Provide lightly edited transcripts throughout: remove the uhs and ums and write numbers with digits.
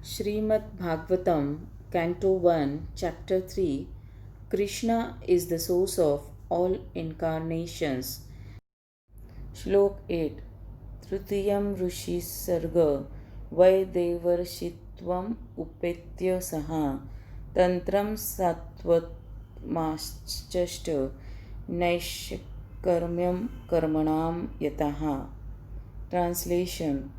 Srimad Bhagavatam, Canto 1, Chapter 3. Krishna is the source of all incarnations. Shlok 8. Trutiyam Rishi Sarga Vaidevarshitvam Upetya Saha Tantram Sattvatmaschashta Naishkarmyam Karmanam Yataha. Translation.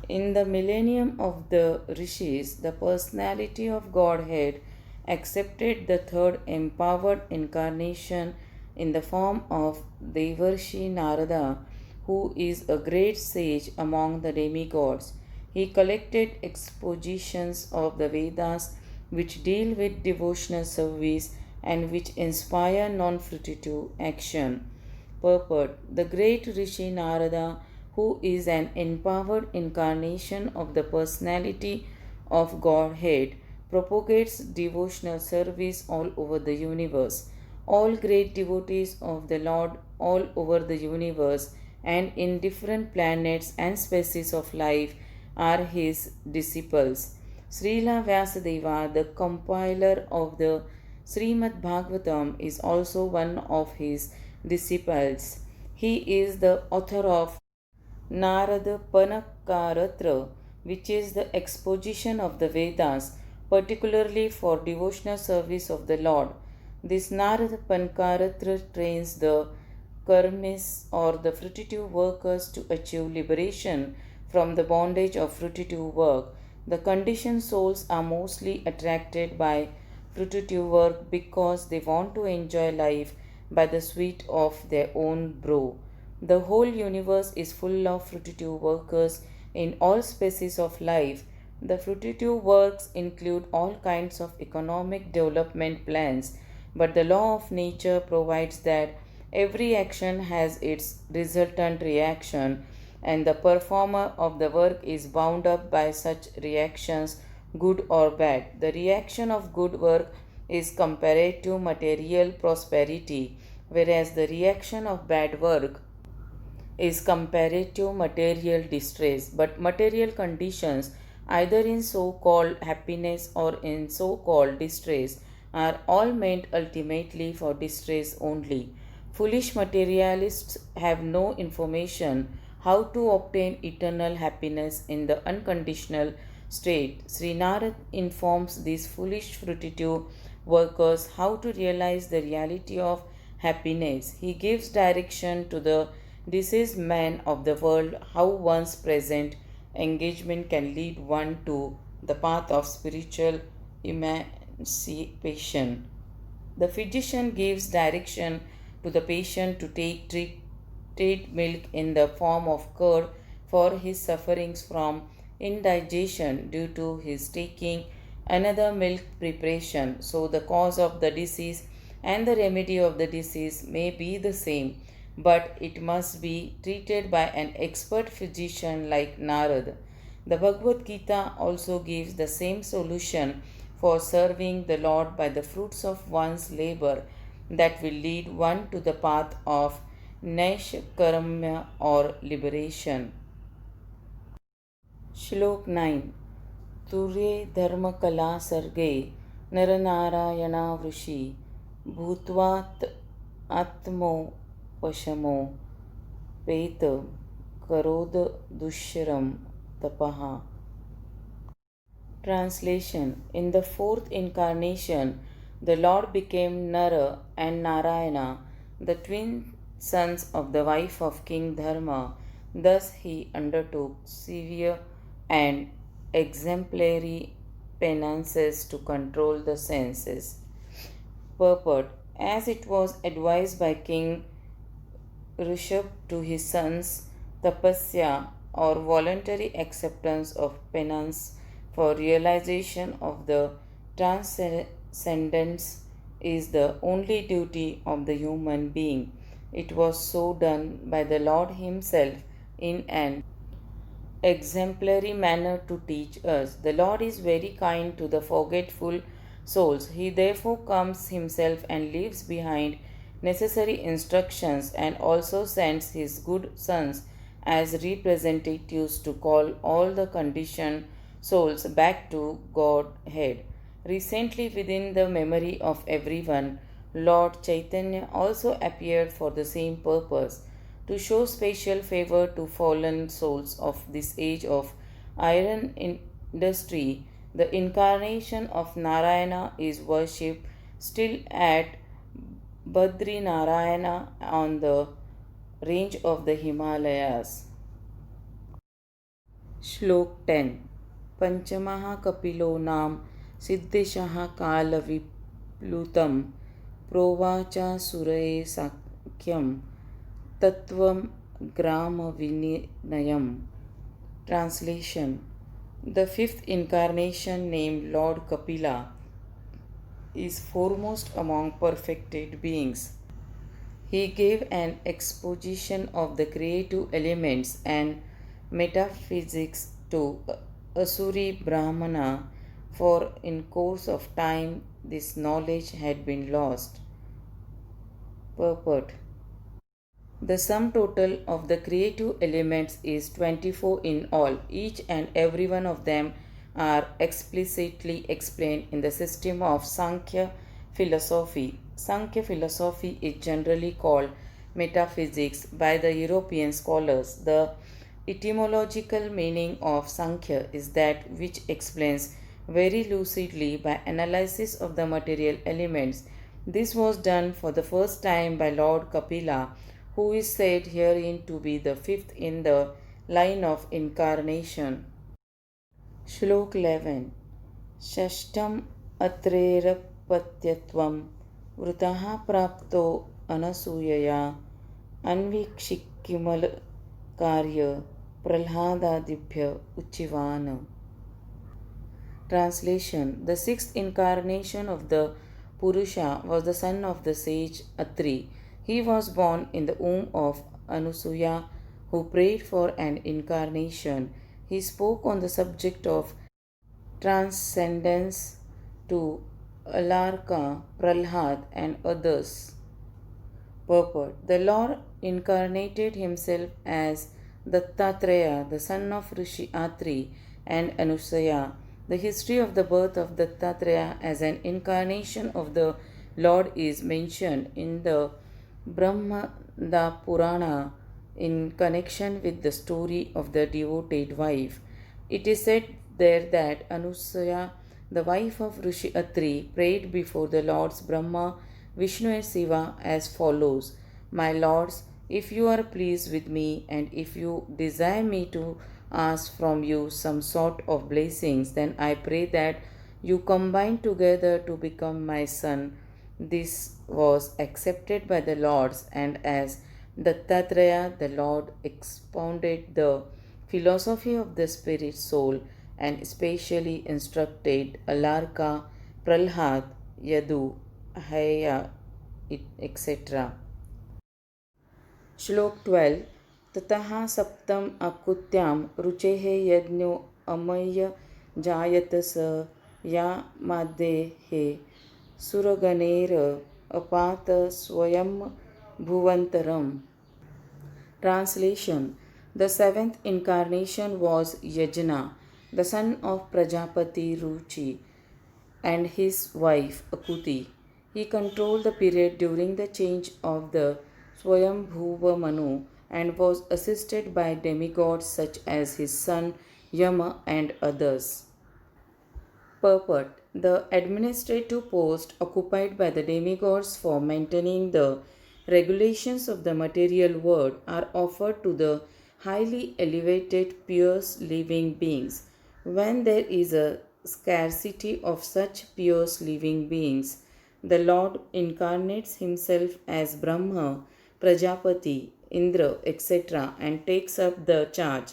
In the millennium of the rishis, the personality of Godhead accepted the third empowered incarnation in the form of Devarshi Narada, who is a great sage among the demigods. He collected expositions of the Vedas which deal with devotional service and which inspire non fruitive action. Purport. The great Rishi Narada, who is an empowered incarnation of the personality of Godhead, propagates devotional service all over the universe. All great devotees of the Lord all over the universe and in different planets and species of life are his disciples. Srila Vyasadeva, the compiler of the Srimad Bhagavatam, is also one of his disciples. He is the author of Narada Panakaratra, which is the exposition of the Vedas, particularly for devotional service of the Lord. This Narada Panakaratra trains the karmis or the fruitive workers to achieve liberation from the bondage of fruitive work. The conditioned souls are mostly attracted by fruitive work because they want to enjoy life by the sweat of their own brow. The whole universe is full of fruitive workers in all species of life. The fruitive works include all kinds of economic development plans, but the law of nature provides that every action has its resultant reaction, and the performer of the work is bound up by such reactions, good or bad. The reaction of good work is comparative material prosperity, whereas the reaction of bad work is comparative material distress. But material conditions, either in so called happiness or in so called distress, are all meant ultimately for distress only. Foolish materialists have no information how to obtain eternal happiness in the unconditional state. Sri Narad informs these foolish fruitive workers how to realize the reality of happiness. He gives direction to the deceased man of the world how one's present engagement can lead one to the path of spiritual emancipation. The physician gives direction to the patient to take treated milk in the form of curd for his sufferings from indigestion due to his taking another milk preparation. So, the cause of the disease and the remedy of the disease may be the same, but it must be treated by an expert physician like Narad. The Bhagavad Gita also gives the same solution for serving the Lord by the fruits of one's labor that will lead one to the path of Naishkarmya or liberation. Shlok 9. Turye Dharmakala Sarge Naranarayana Vrishi Bhutvat Atmo Pashamo Peta Karod Dushram Tapaha. Translation. In the fourth incarnation, the Lord became Nara and Narayana, the twin sons of the wife of King Dharma. Thus he undertook severe and exemplary penances to control the senses. Purport. As it was advised by King Rishabh to his sons, tapasya or voluntary acceptance of penance for realization of the transcendence is the only duty of the human being. It was so done by the Lord Himself in an exemplary manner to teach us. The Lord is very kind to the forgetful souls. He therefore comes Himself and leaves behind necessary instructions and also sends His good sons as representatives to call all the conditioned souls back to Godhead. Recently, within the memory of everyone, Lord Chaitanya also appeared for the same purpose to show special favor to fallen souls of this age of iron industry. The incarnation of Narayana is worshipped still at Badri Narayana on the range of the Himalayas. श्लोक 10 पंचमः कपिलो नाम सिद्धेशः कालविप्लुतं प्रोवाच सुरये साख्यं तत्त्वं ग्रामविनिर्णयम्. Translation. The fifth incarnation, named Lord Kapila, is foremost among perfected beings. He gave an exposition of the creative elements and metaphysics to Asuri Brahmana, for in course of time this knowledge had been lost. Purport. The sum total of the creative elements is 24 in all. Each and every one of them are explicitly explained in the system of Sankhya philosophy. Sankhya philosophy is generally called metaphysics by the European scholars. The etymological meaning of Sankhya is that which explains very lucidly by analysis of the material elements. This was done for the first time by Lord Kapila, who is said herein to be the fifth in the line of incarnation. Shlok 11. Shashtam Atrerapatyattvam Vrutaha Prapto Anasuyaya Anvikshikimal Karya Pralhadadibhya Uchivana. Translation. The sixth incarnation of the Purusha was the son of the sage Atri. He was born in the womb of Anusuya, who prayed for an incarnation. He spoke on the subject of transcendence to Alarka, Pralhad, and others. Purport. The Lord incarnated himself as Dattatreya, the son of Rishi Atri and Anusuya. The history of the birth of Dattatreya as an incarnation of the Lord is mentioned in the Brahmanda Purana in connection with the story of the devoted wife. It is said there that Anusuya, the wife of Rishi Atri, prayed before the Lords Brahma, Vishnu and Shiva as follows: My lords, if you are pleased with me and if you desire me to ask from you some sort of blessings, then I pray that you combine together to become my son. This was accepted by the lords, and as Dattatreya, the Lord expounded the philosophy of the spirit soul and especially instructed Alarka, Pralhad, Yadu, Haya, etc. श्लोक 12. ततः सप्तम अकुत्याम रुचेः यज्ञो अमय्य जायत स या मादेः सुरगणेर अपात स्वयं भुवन्तरम्. Translation. The seventh incarnation was Yajna, the son of Prajapati Ruchi, and his wife Akuti. He controlled the period during the change of the Swayambhuva Manu and was assisted by demigods such as his son Yama and others. Purport. The administrative post occupied by the demigods for maintaining the regulations of the material world are offered to the highly elevated pious living beings. When there is a scarcity of such pious living beings, the Lord incarnates himself as Brahma, Prajapati, Indra, etc., and takes up the charge.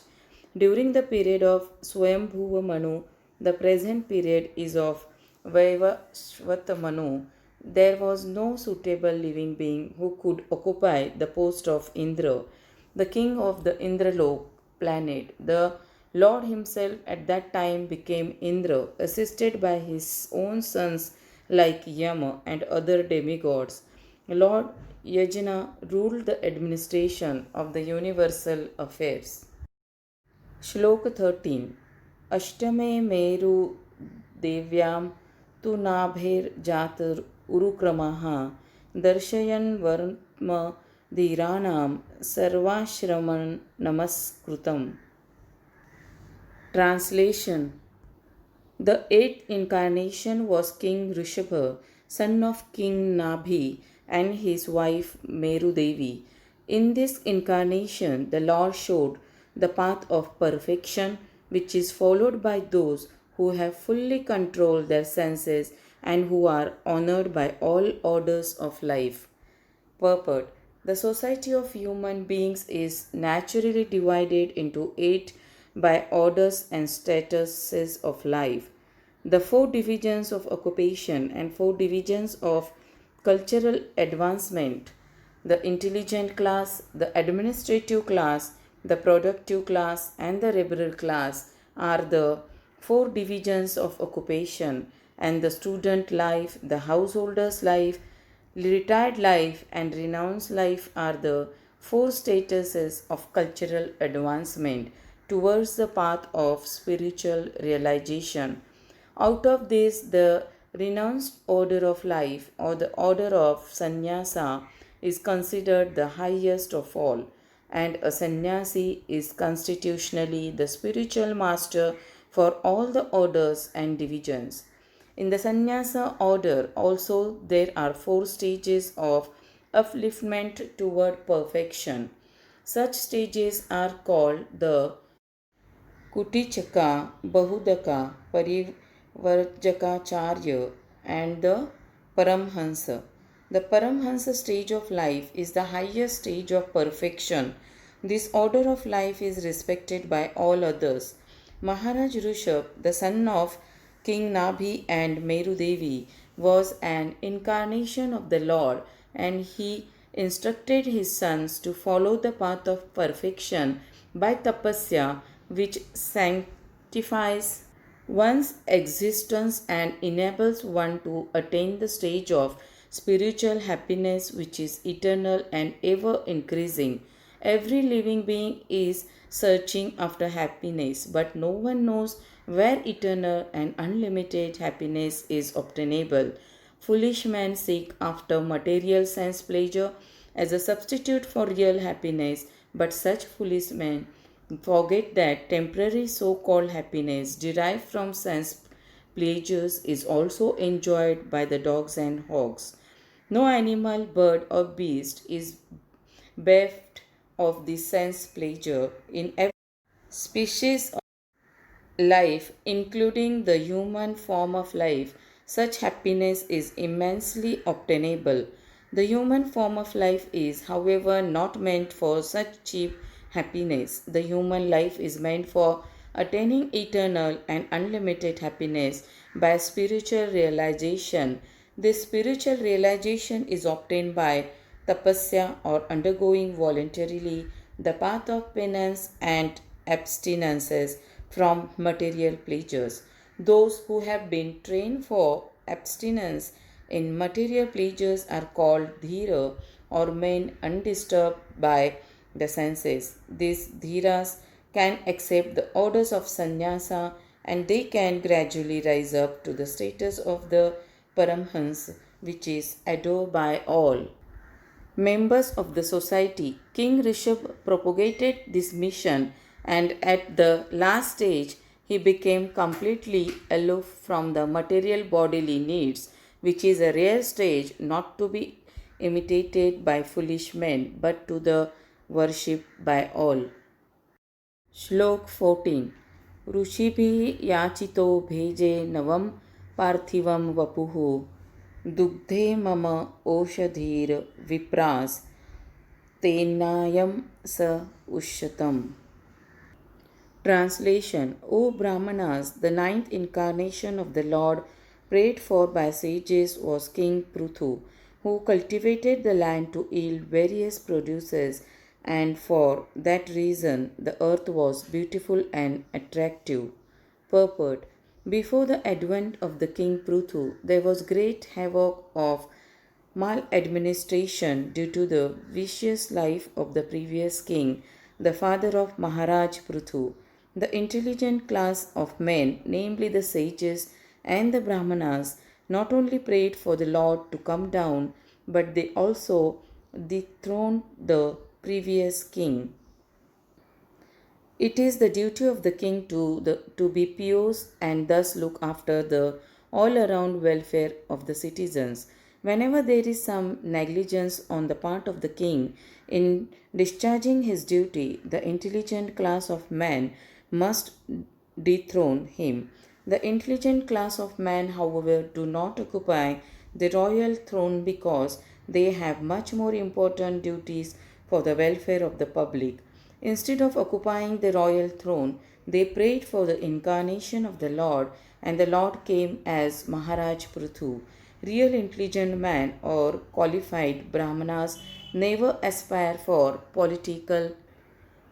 During the period of Swayambhuva Manu, the present period is of Vaivasvata Manu, there was no suitable living being who could occupy the post of Indra, the king of the Indralok planet. The Lord himself at that time became Indra, assisted by his own sons like Yama and other demigods. Lord Yajna ruled the administration of the universal affairs. Shloka 13. अष्टमे मेरु देव्यां तु नाभेर्जातुरुक्रमः दर्शयन् वर्मधीराणां सर्वाश्रमं नमस्कृतम्. Translation. The eighth incarnation was King Rishabha, son of King Nabhi, and his wife Meru Devi. In this incarnation, the Lord showed the path of perfection, which is followed by those who have fully controlled their senses and who are honored by all orders of life. Purport. The society of human beings is naturally divided into eight by orders and statuses of life. The four divisions of occupation and four divisions of cultural advancement, the intelligent class, the administrative class, the productive class, and the liberal class, are the four divisions of occupation, and the student life, the householder's life, retired life, and renounced life are the four statuses of cultural advancement towards the path of spiritual realization. Out of this, the renounced order of life or the order of sannyasa is considered the highest of all, and a sannyasi is constitutionally the spiritual master for all the orders and divisions. In the sannyasa order, also, there are four stages of upliftment toward perfection. Such stages are called the Kutichaka, Bahudaka, Parivarjakacharya, and the Paramhansa. The Paramhansa stage of life is the highest stage of perfection. This order of life is respected by all others. Maharaj Rishabh, the son of King Nabhi and Meru Devi, was an incarnation of the Lord, and he instructed his sons to follow the path of perfection by tapasya, which sanctifies one's existence and enables one to attain the stage of spiritual happiness which is eternal and ever increasing. Every living being is searching after happiness, but no one knows where eternal and unlimited happiness is obtainable. Foolish men seek after material sense pleasure as a substitute for real happiness, but such foolish men forget that temporary so called happiness derived from sense pleasures is also enjoyed by the dogs and hogs. No animal, bird, or beast is bereft of the sense pleasure. In every species of life, including the human form of life, such happiness is immensely obtainable. The human form of life is, however, not meant for such cheap happiness. The human life is meant for attaining eternal and unlimited happiness by spiritual realization. This spiritual realization is obtained by tapasya or undergoing voluntarily the path of penance and abstinences from material pleasures. Those who have been trained for abstinence in material pleasures are called dhira or men undisturbed by the senses. These dhiras can accept the orders of sannyasa and they can gradually rise up to the status of the Paramhans, which is adored by all members of the society. King Rishabh propagated this mission, and at the last stage, he became completely aloof from the material bodily needs, which is a rare stage not to be imitated by foolish men but to the worshipped by all. श्लोक 14 ऋषिभिः याचितो भेजे नवं पार्थिवं वपुः दुग्धे मम ओषधीर् विप्रास् तेनायं स उष्यतम्. Translation. O Brahmanas, the ninth incarnation of the Lord prayed for by sages was King Pruthu, who cultivated the land to yield various produces, and for that reason the earth was beautiful and attractive. Purport. Before the advent of the King Pruthu, there was great havoc of maladministration due to the vicious life of the previous king, the father of Maharaj Pruthu. The intelligent class of men, namely the sages and the Brahmanas, not only prayed for the Lord to come down, but they also dethroned the previous king. It is the duty of the king to be pious and thus look after the all around welfare of the citizens. Whenever there is some negligence on the part of the king in discharging his duty, the intelligent class of men must dethrone him. The intelligent class of men, however, do not occupy the royal throne because they have much more important duties for the welfare of the public. Instead of occupying the royal throne, they prayed for the incarnation of the Lord, and the Lord came as Maharaj Prithu. Real intelligent men or qualified Brahmanas never aspire for political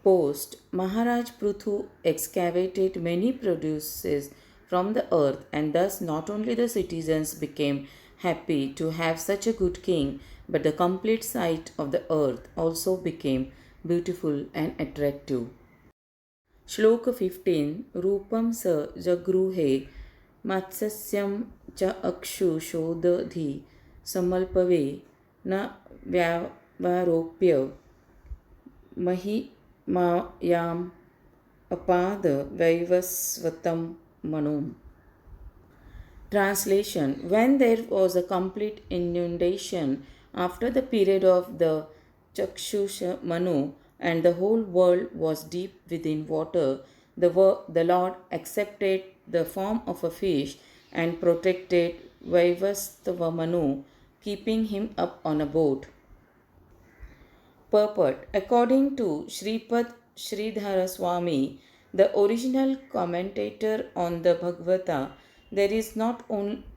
post. Maharaj Prithu excavated many produces from the earth, and thus not only the citizens became happy to have such a good king, but the complete sight of the earth also became beautiful and attractive. श्लोक 15 रूपं स जगृहे मत्स्यं च अक्षुषोदधि समल्पवे न व्यावारोप्य महिमायाम् अपाद वैवस्वतं मनुम्. Translation. When there was a complete inundation after the period of the Chakshusha Manu and the whole world was deep within water, the Lord accepted the form of a fish and protected Vaivastava Manu, keeping him up on a boat. Purport. According to Sripad Sridhara Swami, the original commentator on the Bhagavata, there is not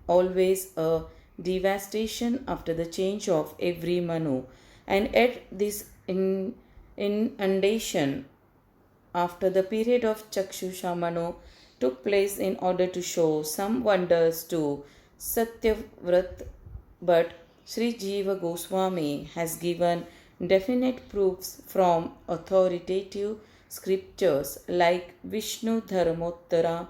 always a devastation after the change of every Manu, and yet this inundation after the period of Chakshusha Manu took place in order to show some wonders to Satyavrat, but Sri Jiva Goswami has given definite proofs from authoritative scriptures like Vishnu Dharmottara,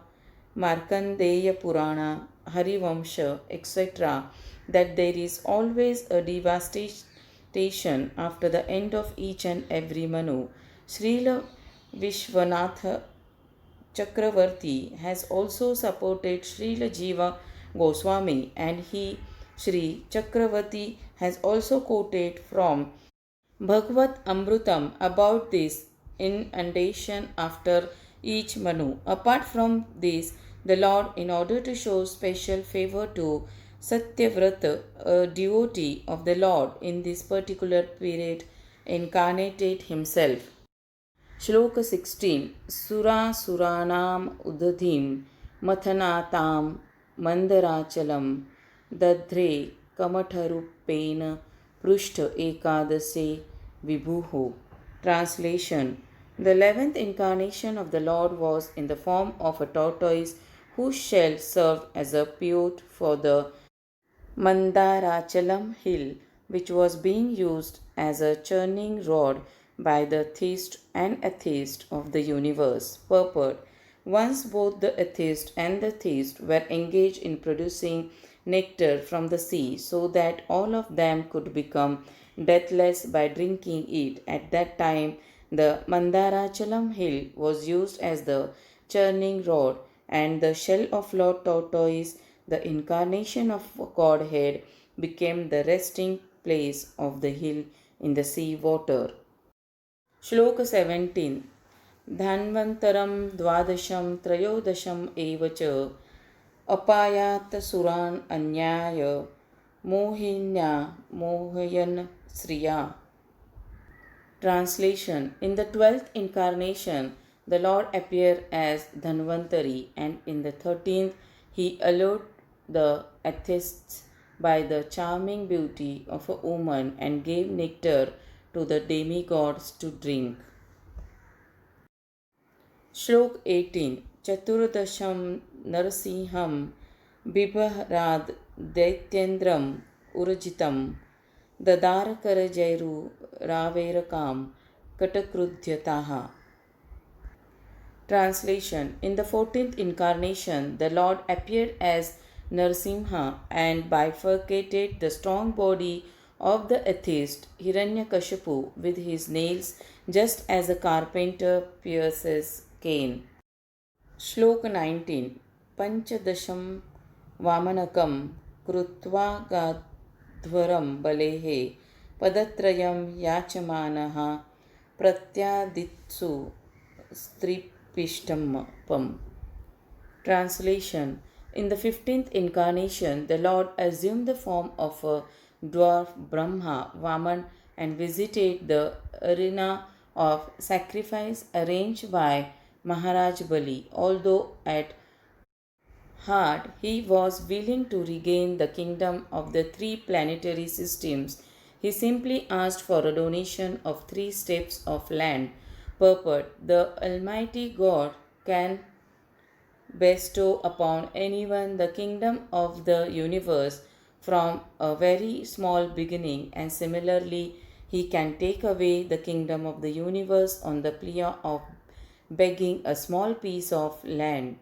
Markandeya Purana, Harivamsha, etc., that there is always a devastation after the end of each and every Manu. Srila Vishwanatha Chakravarti has also supported Srila Jiva Goswami, and he, Sri Chakravarti, has also quoted from Bhagavad Amrutam about this inundation after each Manu. Apart from this, the Lord, in order to show special favor to Satyavrata, a devotee of the Lord in this particular period, incarnated himself. श्लोक 16 सुरासुराणाम् उदधिं मथनातां मन्दराचलं दध्रे कमठरूपेण पृष्ठ एकादशे विभुः. Translation. The 11th incarnation of the Lord was in the form of a tortoise whose shell served as a pivot for the Mandarachalam hill, which was being used as a churning rod by the theist and atheist of the universe. Purport. Once both the atheist and the theist were engaged in producing nectar from the sea so that all of them could become deathless by drinking it. At that time, the Mandarachalam hill was used as the churning rod, and the shell of Lord Tortoise, the incarnation of Godhead, became the resting place of the hill in the sea water. श्लोक 17 धन्वन्तरं द्वादशं त्रयोदशम् एव च अपायात् सुरान् अन्याय मोहिन्या मोहयन् Shriya. Translation. In the 12th incarnation, the Lord appeared as Dhanvantari, and in the 13th, he allured the atheists by the charming beauty of a woman and gave nectar to the demigods to drink. Shlok 18 Chaturdasham Narasimham Bibharad Daityendram Urajitam Dadarakara Jairu Raverakam Katakrudyataha. Translation. In the 14th incarnation, the Lord appeared as Narsimha and bifurcated the strong body of the atheist Hiranyakashipu with his nails, just as a carpenter pierces cane. श्लोक 19 पंचदशं वामनकं कृत्वा गाध्वरं बलेः पदत्रयं याचमानः प्रत्यादित्सु स्त्रीपिष्टमपम्. Translation. In the 15th incarnation, the Lord assumed the form of a dwarf Brahma, Vaman, and visited the arena of sacrifice arranged by Maharaj Bali. Although at heart he was willing to regain the kingdom of the three planetary systems, he simply asked for a donation of 3 steps of land. Purport. The Almighty God can bestow upon anyone the kingdom of the universe from a very small beginning, and similarly, he can take away the kingdom of the universe on the plea of begging a small piece of land.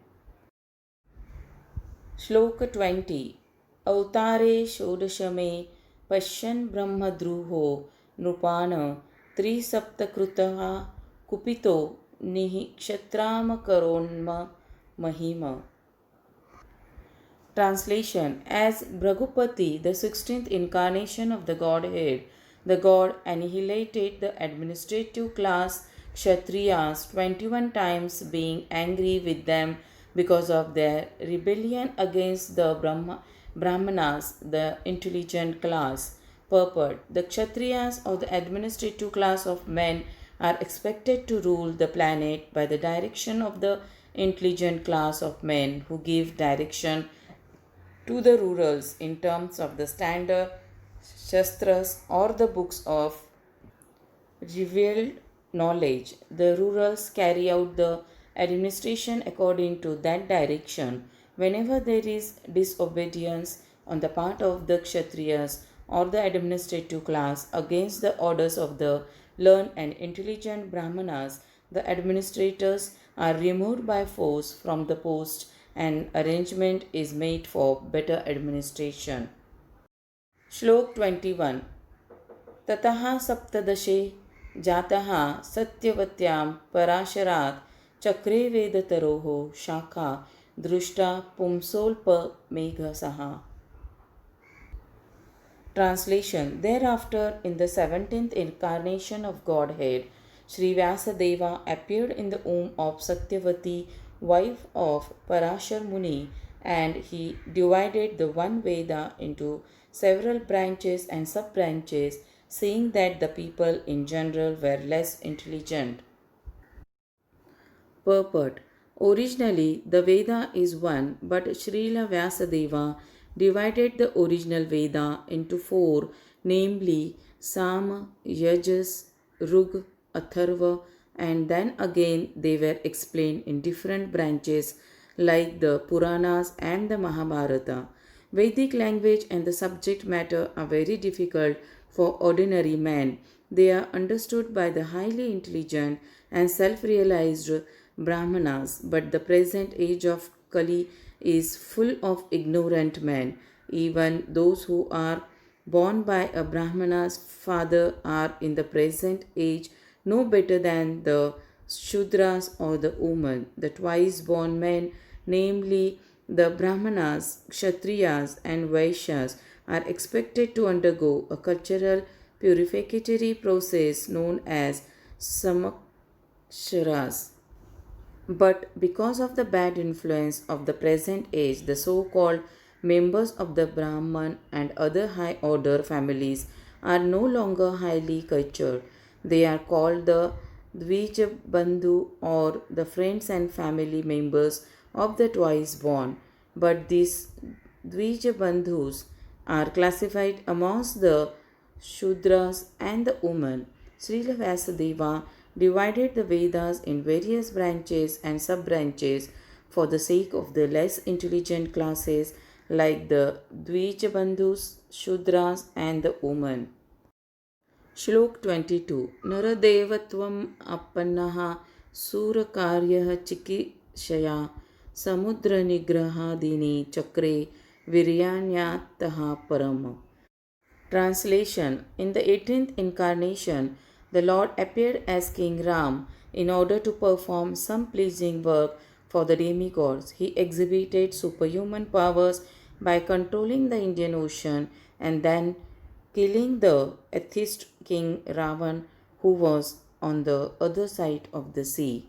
श्लोक 20 अवतारे षोडशमे पश्यन् ब्रह्मद्रुहो नृपान् त्रिसप्तकृतः कुपितो निःक्षत्रामकरोन्महिम. Translation. As Bhragupati, the 16th incarnation of the Godhead, the God annihilated the administrative class Kshatriyas 21 times, being angry with them because of their rebellion against the Brahmanas, the intelligent class. Purport. The Kshatriyas, or the administrative class of men, are expected to rule the planet by the direction of the intelligent class of men who give direction to the rurals in terms of the standard shastras or the books of revealed knowledge. The rurals carry out the administration according to that direction. Whenever there is disobedience on the part of the Kshatriyas or the administrative class against the orders of the learned and intelligent Brahmanas, the administrators are removed by force from the post and arrangement is made for better administration. श्लोक 21 ततः सप्तदशे जातः सत्यवत्यां पराशरात् चक्रे वेदतरोः शाखा दृष्टा पुंसोल्पमेघसः. Translation. Thereafter, in the 17th incarnation of Godhead, Sri Vyasadeva appeared in the womb of Satyavati, wife of Parashar Muni, and he divided the one Veda into several branches and sub-branches, seeing that the people in general were less intelligent. Purport. Originally, the Veda is one, but Srila Vyasadeva divided the original Veda into 4, namely Sama, Yajas, Rug, Atharva, and then again they were explained in different branches like the Puranas and the Mahabharata. Vedic language and the subject matter are very difficult for ordinary men. They are understood by the highly intelligent and self-realized Brahmanas, but the present age of Kali is full of ignorant men. Even those who are born by a Brahmana's father are in the present age no better than the Shudras or the women. The twice born men, namely the Brahmanas, Kshatriyas, and Vaishyas, are expected to undergo a cultural purificatory process known as samaksharas. But because of the bad influence of the present age, the so called members of the Brahman and other high order families are no longer highly cultured. They are called the Dvijabandhu, or the friends and family members of the twice born. But these Dvijabandhus are classified amongst the Shudras and the women. Srila Vyasadeva divided the Vedas in various branches and sub-branches for the sake of the less intelligent classes like the Dvijabandhus, Shudras, and the women. श्लोक 22 नरदेवत्वम् अपन्नः सूरकार्यः चिकीर्षया समुद्रनिग्रहादीनि चक्रे वीर्याण्यात्तः परम्. Translation. In the 18th incarnation, the Lord appeared as King Ram in order to perform some pleasing work for the demigods. He exhibited superhuman powers by controlling the Indian Ocean and then killing the atheist king Ravan, who was on the other side of the sea.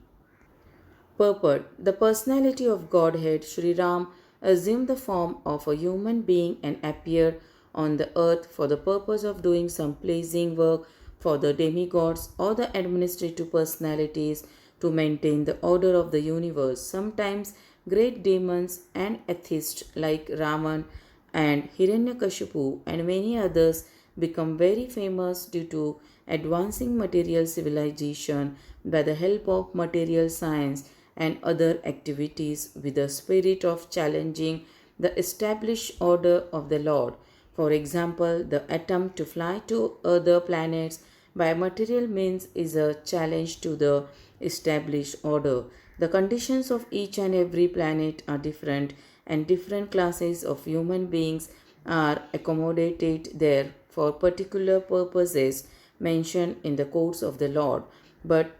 Purport. The personality of Godhead, Sri Ram, assumed the form of a human being and appeared on the earth for the purpose of doing some pleasing work for the demigods or the administrative personalities to maintain the order of the universe. Sometimes great demons and atheists like Raman and Hiranyakashipu and many others become very famous due to advancing material civilization by the help of material science and other activities with the spirit of challenging the established order of the Lord. For example, the attempt to fly to other planets by material means is a challenge to the established order. The conditions of each and every planet are different, and different classes of human beings are accommodated there for particular purposes mentioned in the courts of the Lord, but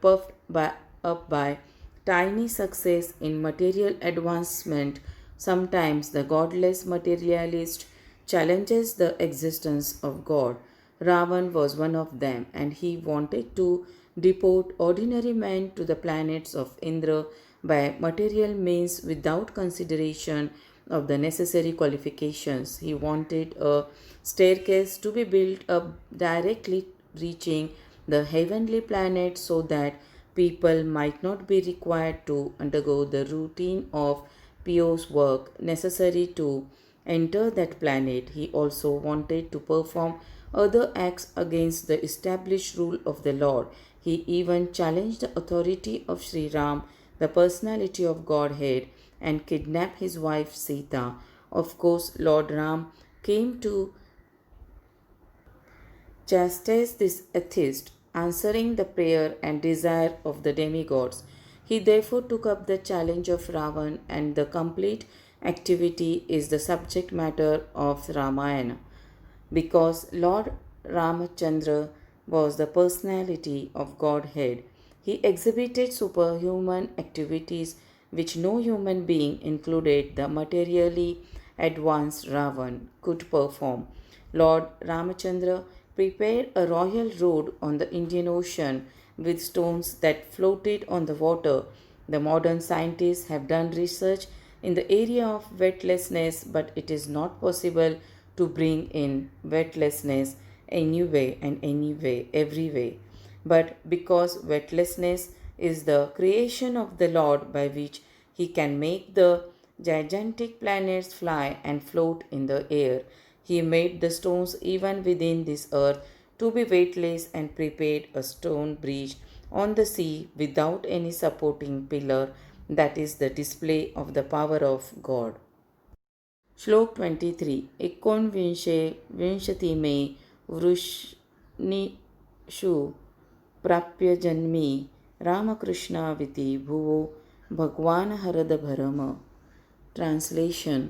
up by tiny success in material advancement. Sometimes the godless materialist challenges the existence of God. Ravan was one of them, and he wanted to deport ordinary men to the planets of Indra by material means without consideration of the necessary qualifications. He wanted a staircase to be built up directly reaching the heavenly planet so that people might not be required to undergo the routine of pious work necessary to enter that planet. He also wanted to perform other acts against the established rule of the Lord. He even challenged the authority of Sri Ram, the personality of Godhead, and kidnapped his wife Sita. Of course, Lord Ram came to chastise this atheist, answering the prayer and desire of the demigods. He therefore took up the challenge of Ravan, and the complete activity is the subject matter of Ramayana. Because Lord Ramachandra was the personality of Godhead, he exhibited superhuman activities which no human being, included the materially advanced Ravan, could perform. Lord Ramachandra prepared a royal road on the Indian Ocean with stones that floated on the water. The modern scientists have done research in the area of weightlessness, but it is not possible to bring in weightlessness anyway and anyway, every way. But because weightlessness is the creation of the Lord by which he can make the gigantic planets fly and float in the air, he made the stones even within this earth to be weightless and prepared a stone bridge on the sea without any supporting pillar. That is the display of the power of God. श्लोक 23 एकोनविंशे विंशति मे वृष्णिषु प्राप्य जन्मी रामकृष्णाविति भुवो भगवान हरदभरम. Translation.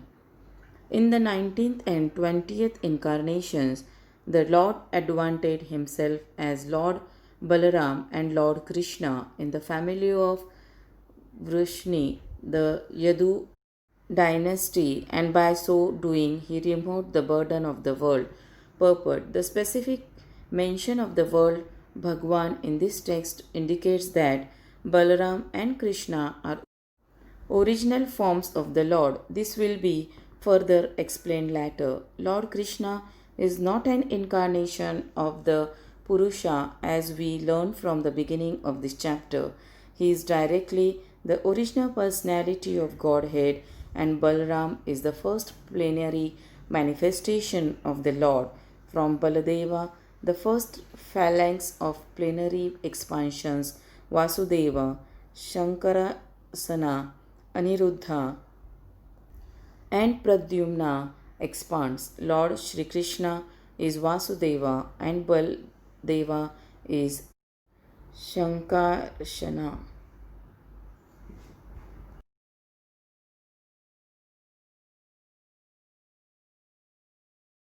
In the 19th and 20th incarnations, the Lord advanted himself as Lord Balaram and Lord Krishna in the family of Vrishni, the Yadu dynasty, and by so doing he removed the burden of the world. Purport. The specific mention of the word Bhagwan in this text indicates that Balaram and Krishna are original forms of the Lord. This will be further explained later. Lord Krishna is not an incarnation of the Purusha as we learn from the beginning of this chapter. He is directly the original personality of Godhead, and Balaram is the first plenary manifestation of the Lord. From Baladeva, the first phalanx of plenary expansions, Vasudeva, Shankarasana, Aniruddha, and Pradyumna expands. Lord Shri Krishna is Vasudeva and Baladeva is Shankarasana.